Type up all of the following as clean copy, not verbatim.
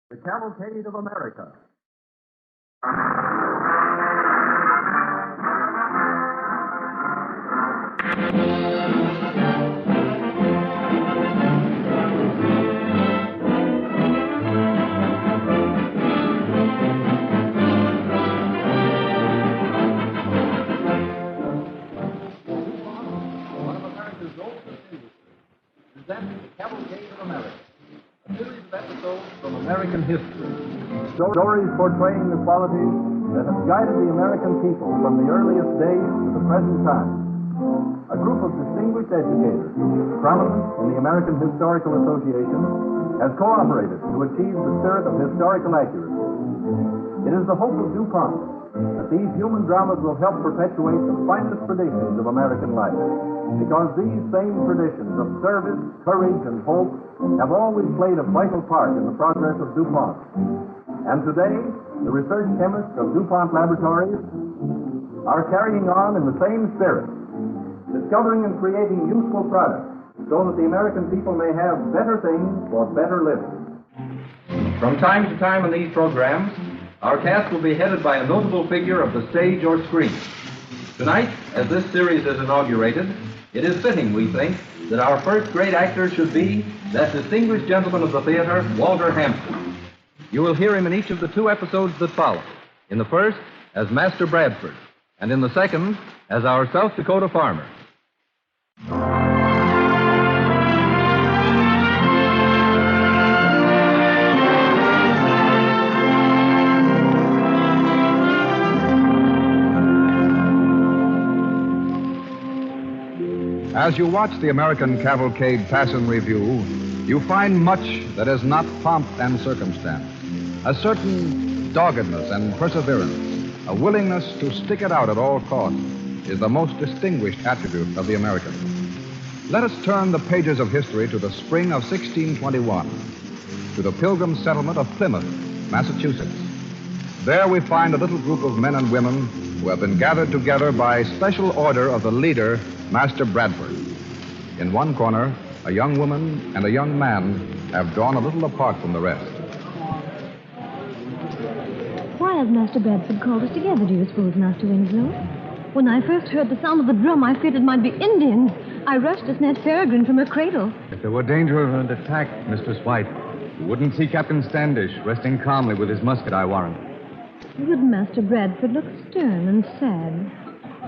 The Cavalcade of America. One of America's oldest industries presents the Cavalcade of America. A series of episodes from American history. Stories portraying the qualities that have guided the American people from the earliest days to the present time. A group of distinguished educators, prominent in the American Historical Association, has cooperated to achieve the spirit of historical accuracy. It is the hope of DuPont that these human dramas will help perpetuate the finest traditions of American life, because these same traditions of service, courage, and hope have always played a vital part in the progress of DuPont. And today, the research chemists of DuPont Laboratories are carrying on in the same spirit, discovering and creating useful products so that the American people may have better things for better living. From time to time in these programs, our cast will be headed by a notable figure of the stage or screen. Tonight, as this series is inaugurated, it is fitting, we think, that our first great actor should be that distinguished gentleman of the theater, Walter Hampton. You will hear him in each of the two episodes that follow. In the first, as Master Bradford, and in the second, as our South Dakota farmer. As you watch the American Cavalcade pass in review, you find much that is not pomp and circumstance. A certain doggedness and perseverance, a willingness to stick it out at all costs, is the most distinguished attribute of the American. Let us turn the pages of history to the spring of 1621, to the Pilgrim settlement of Plymouth, Massachusetts. There we find a little group of men and women who have been gathered together by special order of the leader, Master Bradford. In one corner, a young woman and a young man have drawn a little apart from the rest. Why has Master Bradford called us together, do you suppose, Master Winslow? When I first heard the sound of the drum, I feared it might be Indians. I rushed to snatch Peregrine from her cradle. If there were danger of an attack, Mistress White, you wouldn't see Captain Standish resting calmly with his musket, I warrant. Good Master Bradford looks stern and sad.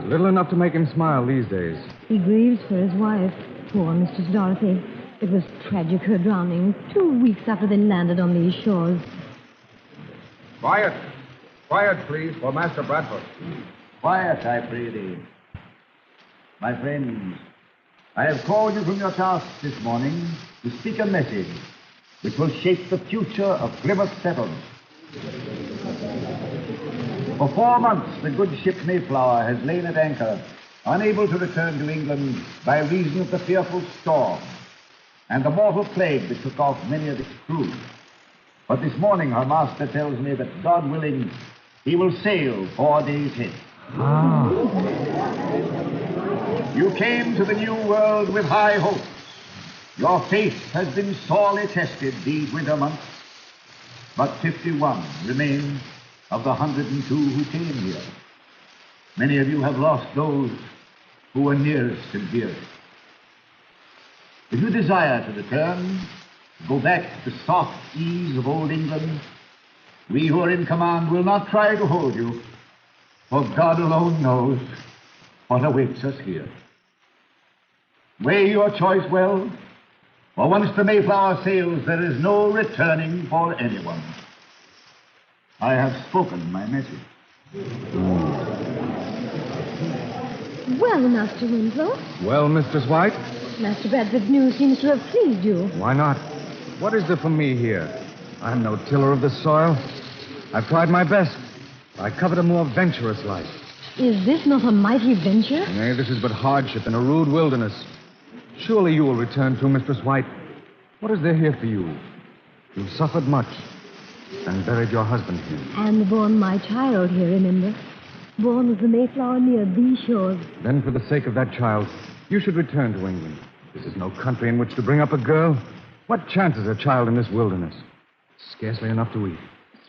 Little enough to make him smile these days. He grieves for his wife, poor Mistress Dorothy. It was tragic, her drowning, 2 weeks after they landed on these shores. Quiet. Quiet, please, for Master Bradford. Quiet, I pray thee. My friends, I have called you from your tasks this morning to speak a message which will shape the future of Plymouth settlement. For 4 months, the good ship Mayflower has lain at anchor, unable to return to England by reason of the fearful storm and the mortal plague that took off many of its crew. But this morning, her master tells me that, God willing, he will sail 4 days hence. You came to the New World with high hopes. Your faith has been sorely tested these winter months, but 51 remain of the 102 who came here. Many of you have lost those who were nearest and dearest. If you desire to return, go back to the soft ease of old England, we who are in command will not try to hold you, for God alone knows what awaits us here. Weigh your choice well, for once the Mayflower sails, there is no returning for anyone. I have spoken my message. Well, Master Winslow, Well, Mistress White, Master Bradford's news seems to have pleased you. why not? What is there for me here? I'm no tiller of the soil. I've tried my best. I covet a more venturous life. Is this not a mighty venture? Nay, this is but hardship in a rude wilderness. Surely you will return too, Mistress White. What is there here for you? You've suffered much and buried your husband here. And born my child here, remember? Born with the Mayflower near these shores. Then, for the sake of that child, you should return to England. This is no country in which to bring up a girl. What chance has a child in this wilderness? Scarcely enough to eat.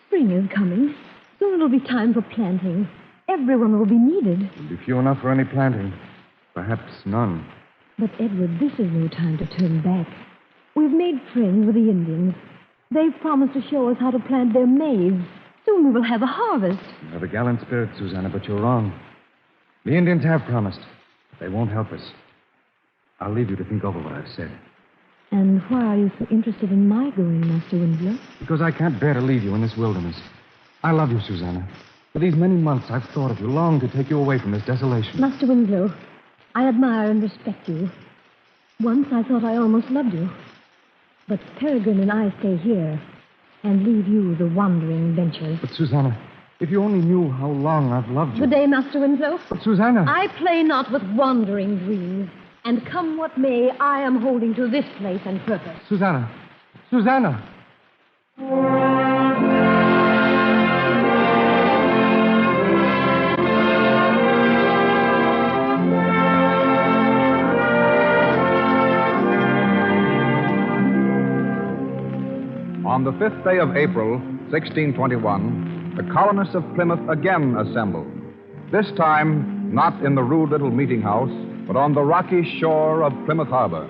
Spring is coming. Soon it'll be time for planting. Everyone will be needed. There'll be few enough for any planting. Perhaps none. But, Edward, this is no time to turn back. We've made friends with the Indians. They've promised to show us how to plant their maize. Soon we will have a harvest. You have a gallant spirit, Susanna, but you're wrong. The Indians have promised, but they won't help us. I'll leave you to think over what I've said. And why are you so interested in my going, Master Winslow? Because I can't bear to leave you in this wilderness. I love you, Susanna. For these many months, I've thought of you, longed to take you away from this desolation. Master Winslow, I admire and respect you. Once I thought I almost loved you. But Peregrine and I stay here and leave you the wandering ventures. But, Susanna, if you only knew how long I've loved you. Good day, Master Winslow. But, Susanna. I play not with wandering dreams. And come what may, I am holding to this place and purpose. Susanna. Susanna. On the 5th day of April, 1621, the colonists of Plymouth again assembled. This time, not in the rude little meeting house, but on the rocky shore of Plymouth Harbor.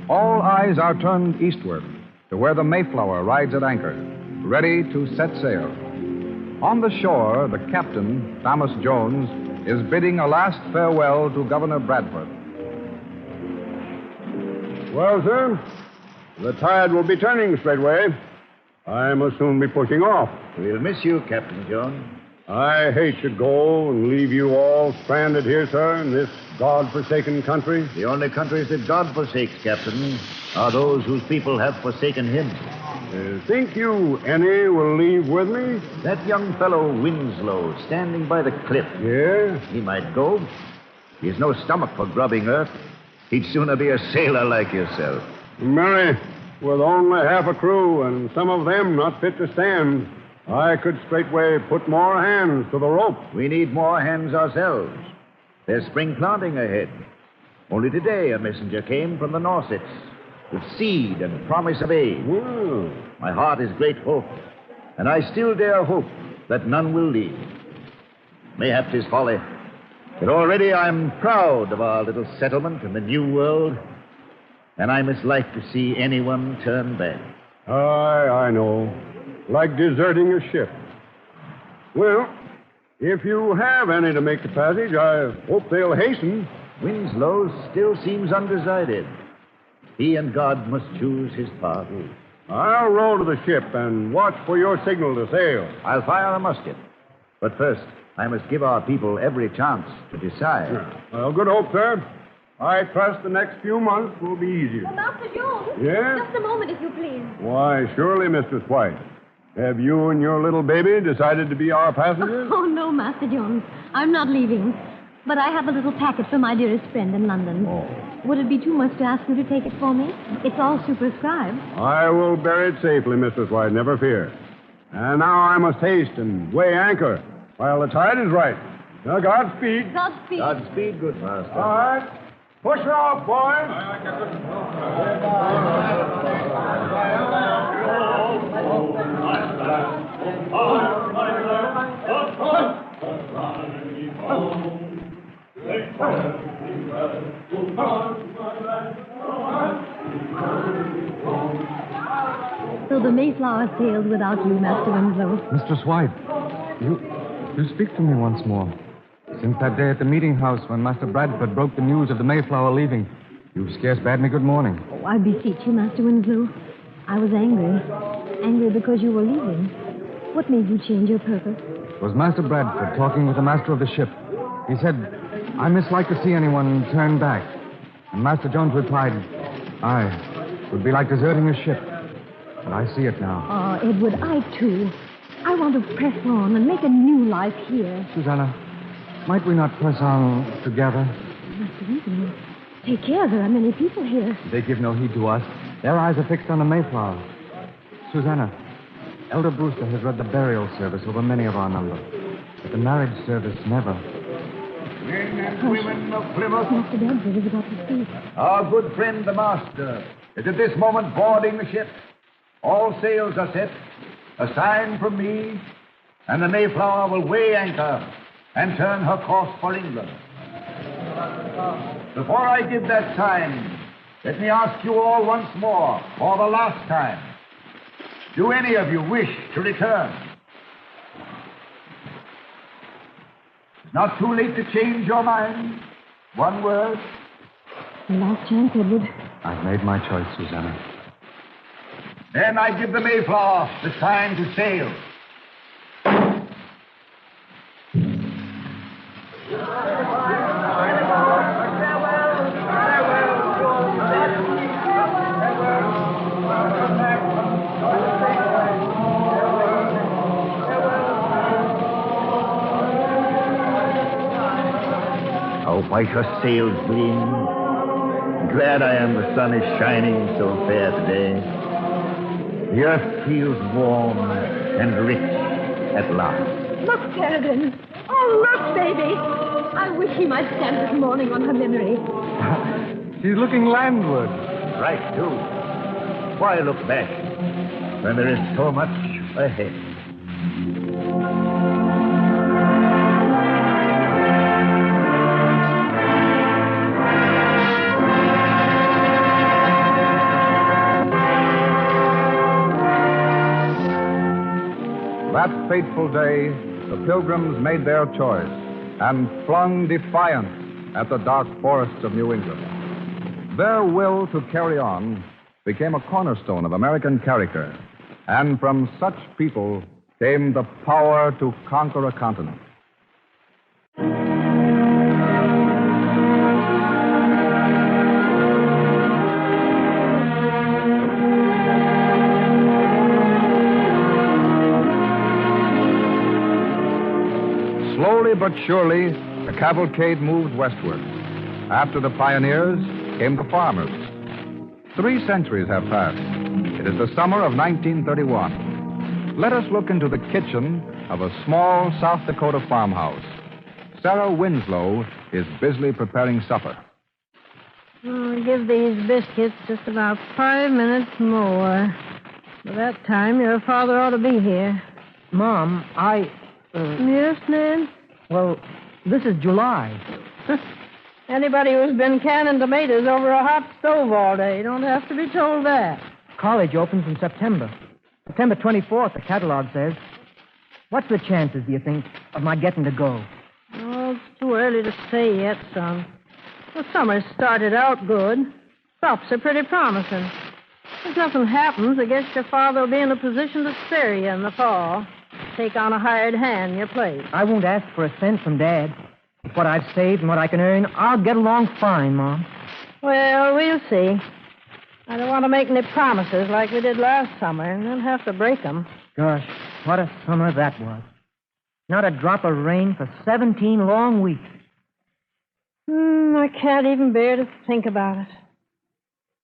All eyes are turned eastward to where the Mayflower rides at anchor, ready to set sail. On the shore, the captain, Thomas Jones, is bidding a last farewell to Governor Bradford. Well, sir, the tide will be turning straightway. I must soon be pushing off. We'll miss you, Captain Jones. I hate to go and leave you all stranded here, sir, in this God-forsaken country. The only countries that God forsakes, Captain, are those whose people have forsaken him. Think you any will leave with me? That young fellow Winslow, standing by the cliff. Yeah? He might go. He's no stomach for grubbing earth. He'd sooner be a sailor like yourself. Mary, with only half a crew and some of them not fit to stand, I could straightway put more hands to the rope. We need more hands ourselves. There's spring planting ahead. Only today a messenger came from the Norsets with seed and promise of aid. Well, My heart is grateful, and I still dare hope that none will leave. Mayhap 'tis folly, but already I'm proud of our little settlement in the New World, and I mislike to see anyone turn back. I know. Like deserting a ship. Well, if you have any to make the passage, I hope they'll hasten. Winslow still seems undecided. He and God must choose his path. I'll row to the ship and watch for your signal to sail. I'll fire a musket. But first, I must give our people every chance to decide. Well, good hope, sir. I trust the next few months will be easier. Master Jones? Yes? Just a moment, if you please. Why, surely, Mistress White. Have you and your little baby decided to be our passengers? Oh, no, Master Jones. I'm not leaving. But I have a little packet for my dearest friend in London. Oh. Would it be too much to ask you to take it for me? It's all superscribed. I will bear it safely, Mistress White, never fear. And now I must haste and weigh anchor while the tide is right. Now, Godspeed. Godspeed. Godspeed, good master. All right. Push her off, boys. So the Mayflower sailed without you, Master Winslow. Mistress White, you speak to me once more. Since that day at the meeting house when Master Bradford broke the news of the Mayflower leaving, you've scarce bade me good morning. Oh, I beseech you, Master Winslow. I was angry. Angry because you were leaving. What made you change your purpose? It was Master Bradford talking with the master of the ship. He said, I mislike to see anyone turn back. And Master Jones replied, it would be like deserting a ship. But I see it now. Oh, Edward, I too. I want to press on and make a new life here. Susanna, might we not press on together? Master Winslow, take care. There are many people here. They give no heed to us. Their eyes are fixed on the Mayflower. Susanna, Elder Brewster has read the burial service over many of our number, but the marriage service never. Men and women of Plymouth, Master Bedford is about to speak. our good friend the master is at this moment boarding the ship. All sails are set, a sign from me, and the Mayflower will weigh anchor and turn her course for England. Before I give that sign, let me ask you all once more, for the last time, do any of you wish to return? It's not too late to change your mind. One word. Last chance, Edward. I've made my choice, Susanna. Then I give the Mayflower the sign to sail. How white her sails gleam. Glad I am the sun is shining so fair today. The earth feels warm and rich at last. Look, Peregrine. Oh, look, baby. I wish he might stand this morning on her memory. She's looking landward. Right, too. Why look back when there is so much ahead? That fateful day, the Pilgrims made their choice and flung defiance at the dark forests of New England. Their will to carry on became a cornerstone of American character, and from such people came the power to conquer a continent. Slowly but surely, the cavalcade moved westward. After the pioneers came the farmers. 3 centuries have passed. It is the summer of 1931. Let us look into the kitchen of a small South Dakota farmhouse. Sarah Winslow is busily preparing supper. Oh, give these biscuits just about 5 minutes more. By that time, your father ought to be here. Mom, Yes, Ned? well, this is July. Anybody who's been canning tomatoes over a hot stove all day don't have to be told that. College opens in September. September 24th, the catalog says. What's the chances, do you think, of my getting to go? Oh, it's too early to say yet, son. The summer started out good. Crops are pretty promising. If nothing happens, I guess your father will be in a position to spare you in the fall. Take on a hired hand in your place. I won't ask for a cent from Dad. With what I've saved and what I can earn, I'll get along fine, Mom. Well, we'll see. I don't want to make any promises like we did last summer and then have to break them. Gosh, what a summer that was. Not a drop of rain for 17 long weeks. I can't even bear to think about it.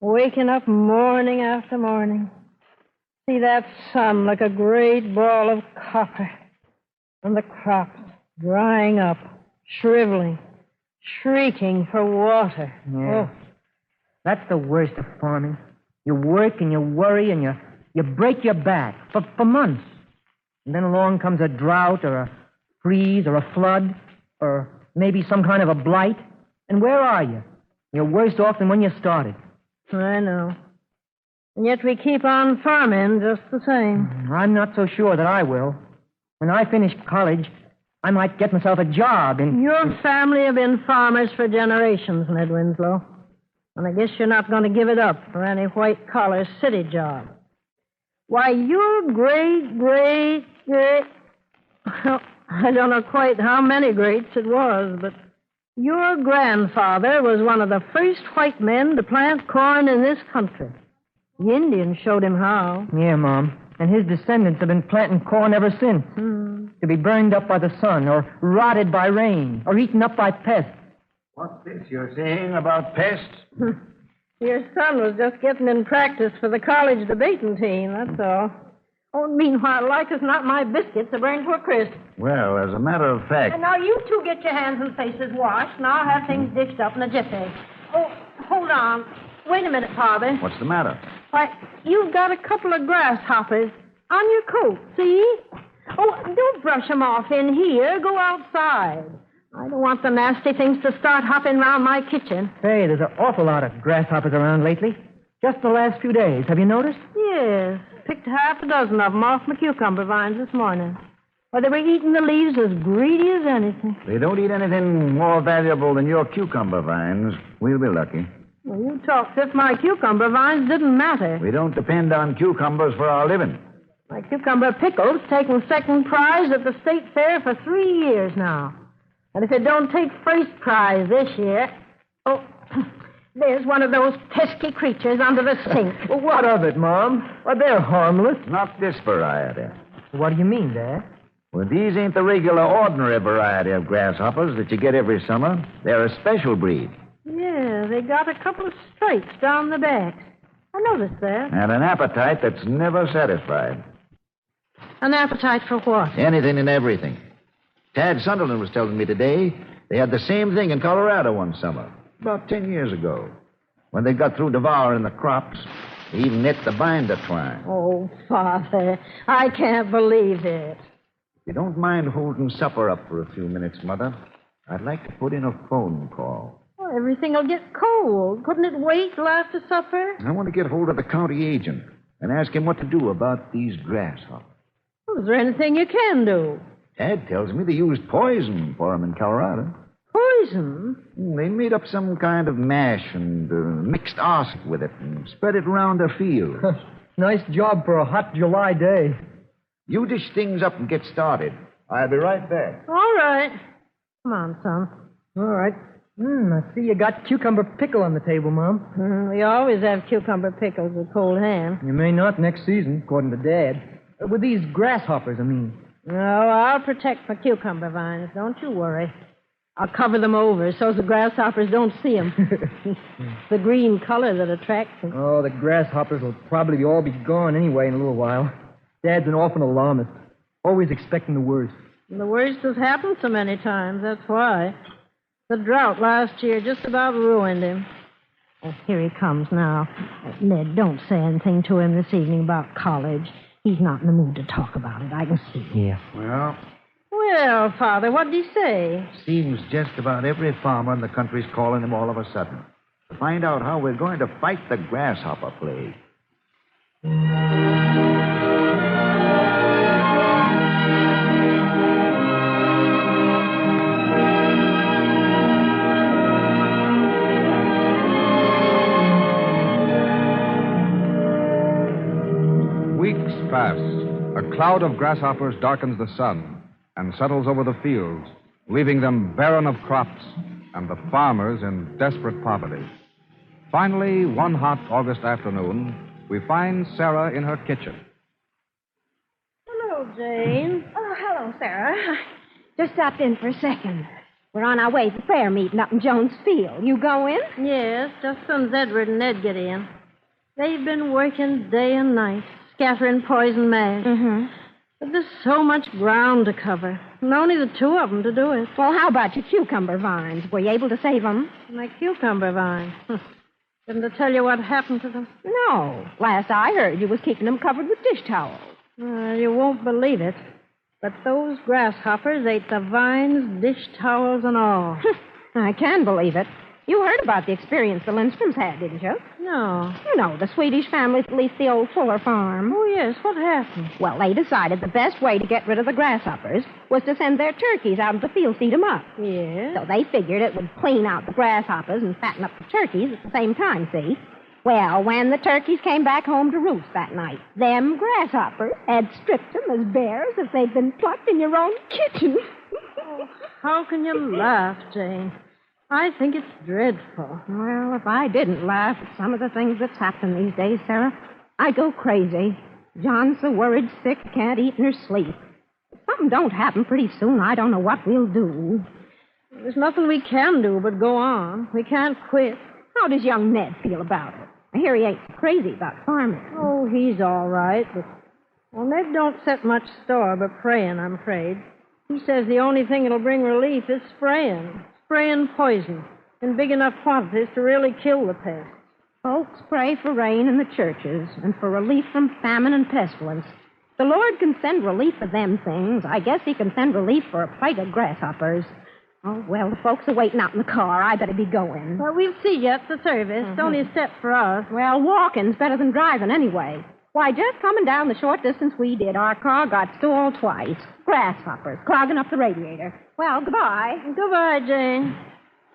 Waking up morning after morning. See that sun like a great ball of copper. And the crops drying up, shriveling, shrieking for water. Yeah. That's the worst of farming. You work and you worry and you break your back for months. And then along comes a drought or a freeze or a flood or maybe some kind of a blight. And where are you? You're worse off than when you started. I know. And yet we keep on farming just the same. I'm not so sure that I will. When I finish college, I might get myself a job in... Your family have been farmers for generations, Ned Winslow. And I guess you're not going to give it up for any white-collar city job. Why, your great... Well, I don't know quite how many greats it was, but your grandfather was one of the first white men to plant corn in this country. The Indians showed him how. Yeah, Mom. And his descendants have been planting corn ever since. To be burned up by the sun, or rotted by rain, or eaten up by pests. What's this you're saying about pests? Your son was just getting in practice for the college debating team, that's all. Oh, meanwhile, like as not, my biscuits are burned to a crisp. Well, as a matter of fact... And now you two get your hands and faces washed, and I'll have things dished up in a jiffy. Oh, hold on. Wait a minute, Father. What's the matter? Why, you've got a couple of grasshoppers On your coat, see? Oh, don't brush 'em off in here. Go outside. I don't want the nasty things to start hopping around my kitchen. Hey, there's an awful lot of grasshoppers around lately. Just the last few days. Have you noticed? Yes. Picked half a dozen of 'em off my cucumber vines this morning. Well, they were eating the leaves as greedy as anything. They don't eat anything more valuable than your cucumber vines. We'll be lucky. Well, you talk as if my cucumber vines didn't matter. We don't depend on cucumbers for our living. My cucumber pickle's taken second prize at the state fair for 3 years now. And if it don't take first prize this year... Oh, there's one of those pesky creatures under the sink. Well, what of it, Mom? Well, they're harmless. Not this variety. What do you mean, Dad? Well, these ain't the regular, ordinary variety of grasshoppers that you get every summer. They're a special breed. Yeah, they got a couple of stripes down the back. I noticed that. And an appetite that's never satisfied. An appetite for what? Anything and everything. Tad Sunderland was telling me today they had the same thing in Colorado one summer, about 10 years ago. When they got through devouring the crops, they even ate the binder twine. Oh, Father, I can't believe it. If you don't mind holding supper up for a few minutes, Mother, I'd like to put in a phone call. Well, everything will get cold. Couldn't it wait till after supper? I want to get hold of the county agent and ask him what to do about these grasshoppers. Well, is there anything you can do? Tad tells me they used poison for them in Colorado. Poison? They made up some kind of mash and mixed arse with it and spread it around their field. Nice job for a hot July day. You dish things up and get started. I'll be right back. All right. Come on, son. All right. I see you got cucumber pickle on the table, Mom. We always have cucumber pickles with cold ham. You may not next season, according to Dad. With these grasshoppers, I mean. No, I'll protect my cucumber vines. Don't you worry. I'll cover them over so the grasshoppers don't see them. It's the green color that attracts them. Oh, the grasshoppers will probably all be gone anyway in a little while. Dad's an awful alarmist. Always expecting the worst. And the worst has happened so many times, that's why. The drought last year just about ruined him. Oh, here he comes now. Ned, don't say anything to him this evening about college. He's not in the mood to talk about it, I can see. Yeah. Well, Father, what did he say? Seems just about every farmer in the country's calling him all of a sudden to find out how we're going to fight the grasshopper plague. Weeks pass. A cloud of grasshoppers darkens the sun and settles over the fields, leaving them barren of crops and the farmers in desperate poverty. Finally, one hot August afternoon, we find Sarah in her kitchen. Hello, Jane. Oh, hello, Sarah. Just stopped in for a second. We're on our way to the prayer meeting up in Jones Field. You going? Yes, just as soon as Edward and Ned get in. They've been working day and night, scattering poison mash. Mm-hmm. But there's so much ground to cover, and only the two of them to do it. Well, how about your cucumber vines? Were you able to save them? My cucumber vine. Didn't I tell you what happened to them? No. Last I heard, you was keeping them covered with dish towels. You won't believe it, but those grasshoppers ate the vines, dish towels, and all. I can believe it. You heard about the experience the Lindstroms had, didn't you? No. You know, the Swedish family that leased the old Fuller farm. Oh, yes. What happened? Well, they decided the best way to get rid of the grasshoppers was to send their turkeys out into the field to eat them up. Yes. So they figured it would clean out the grasshoppers and fatten up the turkeys at the same time, see? Well, when the turkeys came back home to roost that night, them grasshoppers had stripped them as bare as if they'd been plucked in your own kitchen. How can you laugh, Jane? I think it's dreadful. Well, if I didn't laugh at some of the things that's happening these days, Sarah, I'd go crazy. John's so worried sick, can't eat nor sleep. If something don't happen pretty soon, I don't know what we'll do. There's nothing we can do but go on. We can't quit. How does young Ned feel about it? I hear he ain't so crazy about farming. Oh, he's all right, but... Well, Ned don't set much store by praying, I'm afraid. He says the only thing that'll bring relief is spraying. Spraying poison in big enough quantities to really kill the pest. Folks pray for rain in the churches and for relief from famine and pestilence. The Lord can send relief for them things. I guess he can send relief for a plight of grasshoppers. Oh, well, the folks are waiting out in the car. I better be going. Well, we'll see you at the service. It's only a step for us. Well, walking's better than driving anyway. Why, just coming down the short distance we did, our car got stalled twice. Grasshoppers clogging up the radiator. Well, goodbye. Goodbye, Jane.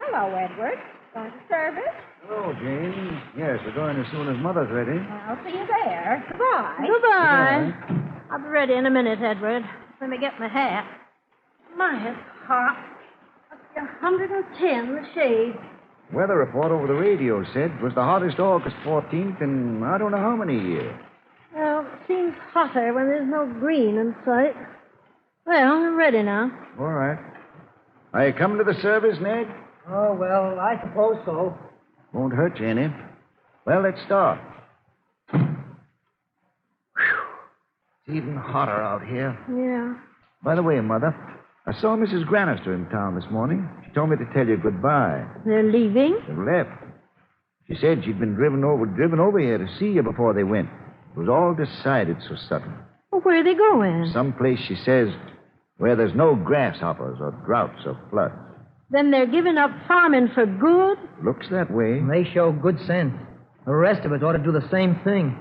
Hello, Edward. Going to service? Hello, Jane. Yes, we're going as soon as Mother's ready. I'll see you there. Goodbye. Goodbye. I'll be ready in a minute, Edward. Let me get my hat. My, it's hot. Must be 110, the shade. Weather report over the radio said it was the hottest August 14th in I don't know how many years. Well, it seems hotter when there's no green in sight. Well, I'm ready now. All right. Are you coming to the service, Ned? Oh, well, I suppose so. Won't hurt you any. Well, let's start. Whew. It's even hotter out here. Yeah. By the way, Mother, I saw Mrs. Granister in town this morning. She told me to tell you goodbye. They're leaving? They left. She said she'd been driven over here to see you before they went. It was all decided so sudden. Well, where are they going? Someplace, she says, where there's no grasshoppers or droughts or floods. Then they're giving up farming for good? Looks that way. They show good sense. The rest of us ought to do the same thing.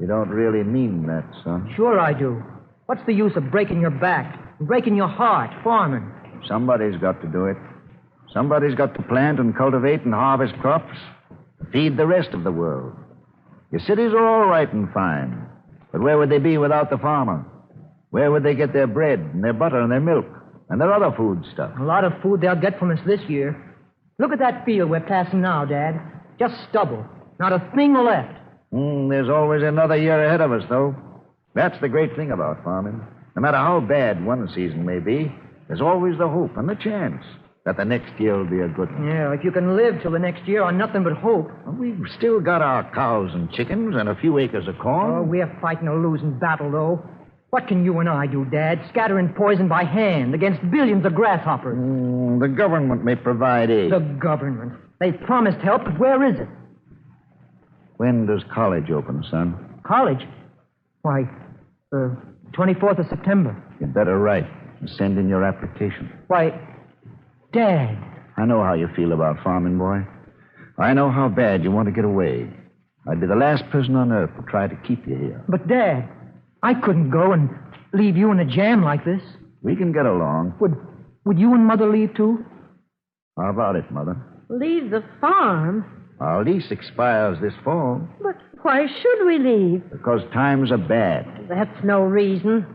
You don't really mean that, son. Sure I do. What's the use of breaking your back, breaking your heart, farming? Somebody's got to do it. Somebody's got to plant and cultivate and harvest crops, feed the rest of the world. Your cities are all right and fine, but where would they be without the farmer? Where would they get their bread and their butter and their milk and their other food stuff? A lot of food they'll get from us this year. Look at that field we're passing now, Dad. Just stubble. Not a thing left. There's always another year ahead of us, though. That's the great thing about farming. No matter how bad one season may be, there's always the hope and the chance that the next year will be a good one. Yeah, if you can live till the next year on nothing but hope. Well, we've still got our cows and chickens and a few acres of corn. Oh, we're fighting a losing battle, though. What can you and I do, Dad? Scattering poison by hand against billions of grasshoppers. The government may provide aid. The government. They've promised help, but where is it? When does college open, son? College? Why, 24th of September. You'd better write and send in your application. Why, Dad. I know how you feel about farming, boy. I know how bad you want to get away. I'd be the last person on earth to try to keep you here. But, Dad, I couldn't go and leave you in a jam like this. We can get along. Would you and Mother leave, too? How about it, Mother? Leave the farm? Our lease expires this fall. But why should we leave? Because times are bad. That's no reason.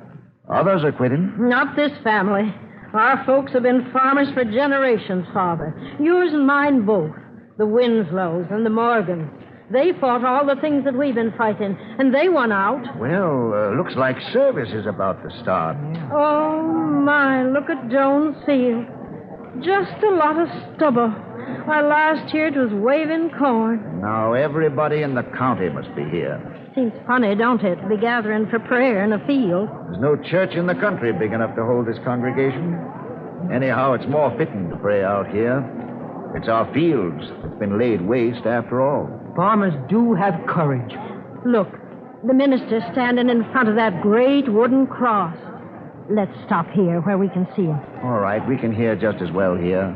Others are quitting. Not this family. Our folks have been farmers for generations, Father. Yours and mine both. The Winslows and the Morgans. They fought all the things that we've been fighting, and they won out. Well, looks like service is about to start. Oh, my, look at Jones Field. Just a lot of stubble. Why, last year it was waving corn. Now everybody in the county must be here. Seems funny, don't it, to be gathering for prayer in a field? There's no church in the country big enough to hold this congregation. Anyhow, it's more fitting to pray out here. It's our fields that's been laid waste after all. Farmers do have courage. Look, the minister's standing in front of that great wooden cross. Let's stop here where we can see him. All right, we can hear just as well here.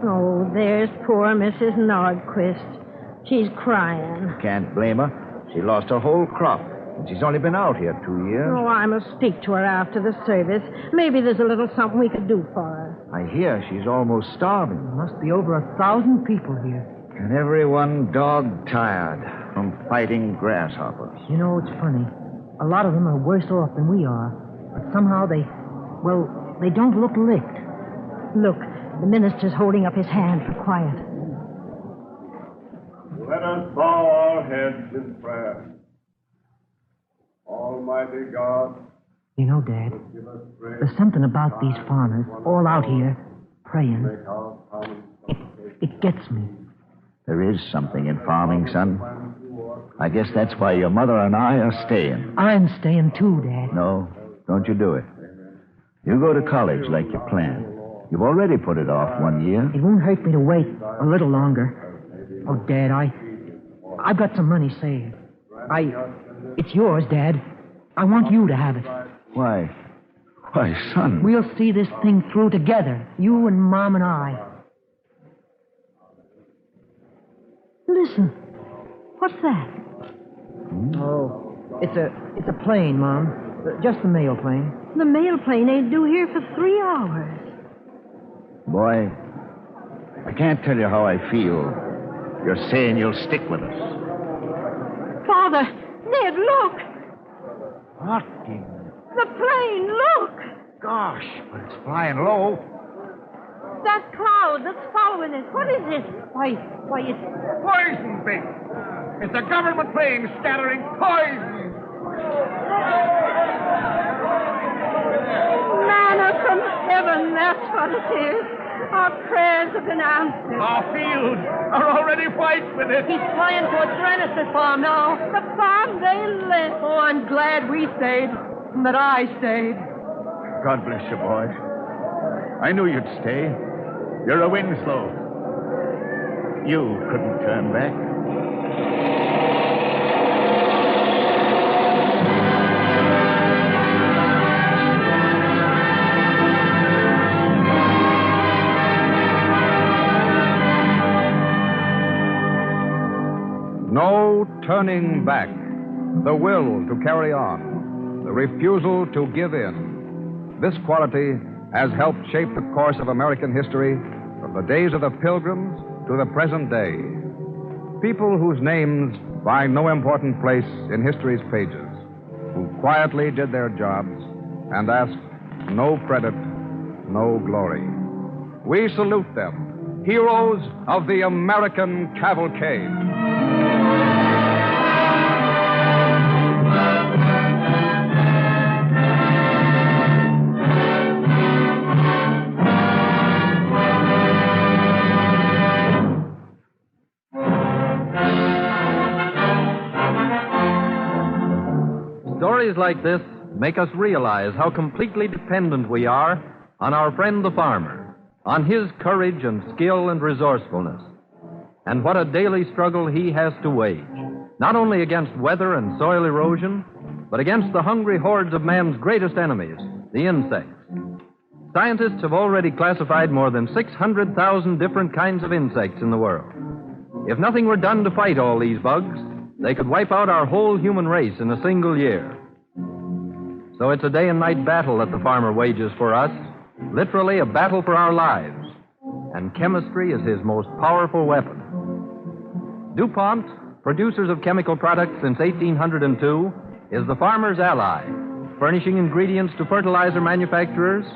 Oh, there's poor Mrs. Nordquist. She's crying. Can't blame her. She lost her whole crop, and she's only been out here 2 years. Oh, I must speak to her after the service. Maybe there's a little something we could do for her. I hear she's almost starving. Must be over 1,000 people here. And everyone dog-tired from fighting grasshoppers. You know, it's funny. A lot of them are worse off than we are. But somehow they don't look licked. Look, the minister's holding up his hand for quiet. Let us bow our heads in prayer. Almighty God, You know, Dad, give us grace. there's something about these farmers all out here praying. Make our common It gets me. There is something in farming, son. I guess that's why your mother and I are staying. I'm staying too, Dad. No, don't you do it. You go to college like you planned. You've already put it off 1 year. It won't hurt me to wait a little longer. Oh, Dad, I've got some money saved. It's yours, Dad. I want you to have it. Why? Why, son. We'll see this thing through together, you and Mom and I. Listen. What's that? Oh, it's a plane, Mom. Just the mail plane. The mail plane ain't due here for 3 hours. Boy, I can't tell you how I feel. You're saying you'll stick with us. Father, Ned, look. What? The plane, look. Gosh, but it's flying low. That cloud that's following it. What is it? Why, it's... Poison, Big. It's a government plane scattering poison. Manna from heaven, that's what it is. Our prayers have been answered. Our fields are already white with it. He's flying towards Rennis's farm now. The farm they left. Oh, I'm glad we stayed, and that I stayed. God bless you, boy. I knew you'd stay. You're a Winslow. You couldn't turn back. No turning back. The will to carry on. The refusal to give in. This quality has helped shape the course of American history from the days of the Pilgrims to the present day. People whose names find no important place in history's pages, who quietly did their jobs and asked no credit, no glory. We salute them, heroes of the American Cavalcade. Stories like this make us realize how completely dependent we are on our friend the farmer, on his courage and skill and resourcefulness, and what a daily struggle he has to wage, not only against weather and soil erosion, but against the hungry hordes of man's greatest enemies, the insects. Scientists have already classified more than 600,000 different kinds of insects in the world. If nothing were done to fight all these bugs, they could wipe out our whole human race in a single year. So it's a day and night battle that the farmer wages for us, literally a battle for our lives. And chemistry is his most powerful weapon. DuPont, producers of chemical products since 1802, is the farmer's ally, furnishing ingredients to fertilizer manufacturers,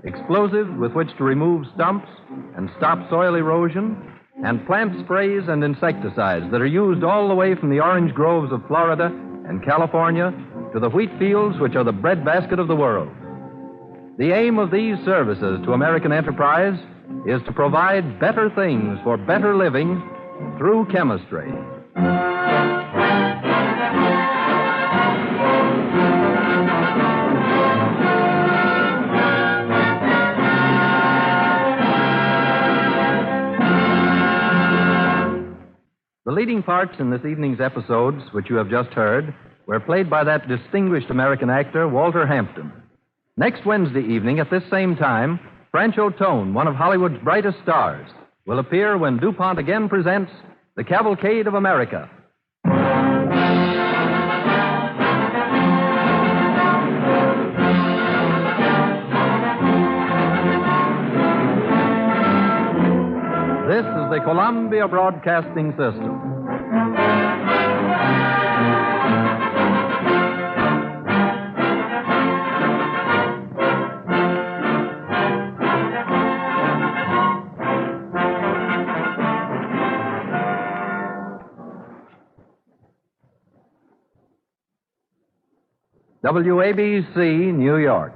explosives with which to remove stumps and stop soil erosion, and plant sprays and insecticides that are used all the way from the orange groves of Florida and California to the wheat fields which are the breadbasket of the world. The aim of these services to American enterprise is to provide better things for better living through chemistry. The leading parts in this evening's episodes, which you have just heard, were played by that distinguished American actor, Walter Hampton. Next Wednesday evening at this same time, Franch O'Tone, one of Hollywood's brightest stars, will appear when DuPont again presents The Cavalcade of America. This is the Columbia Broadcasting System. WABC, New York.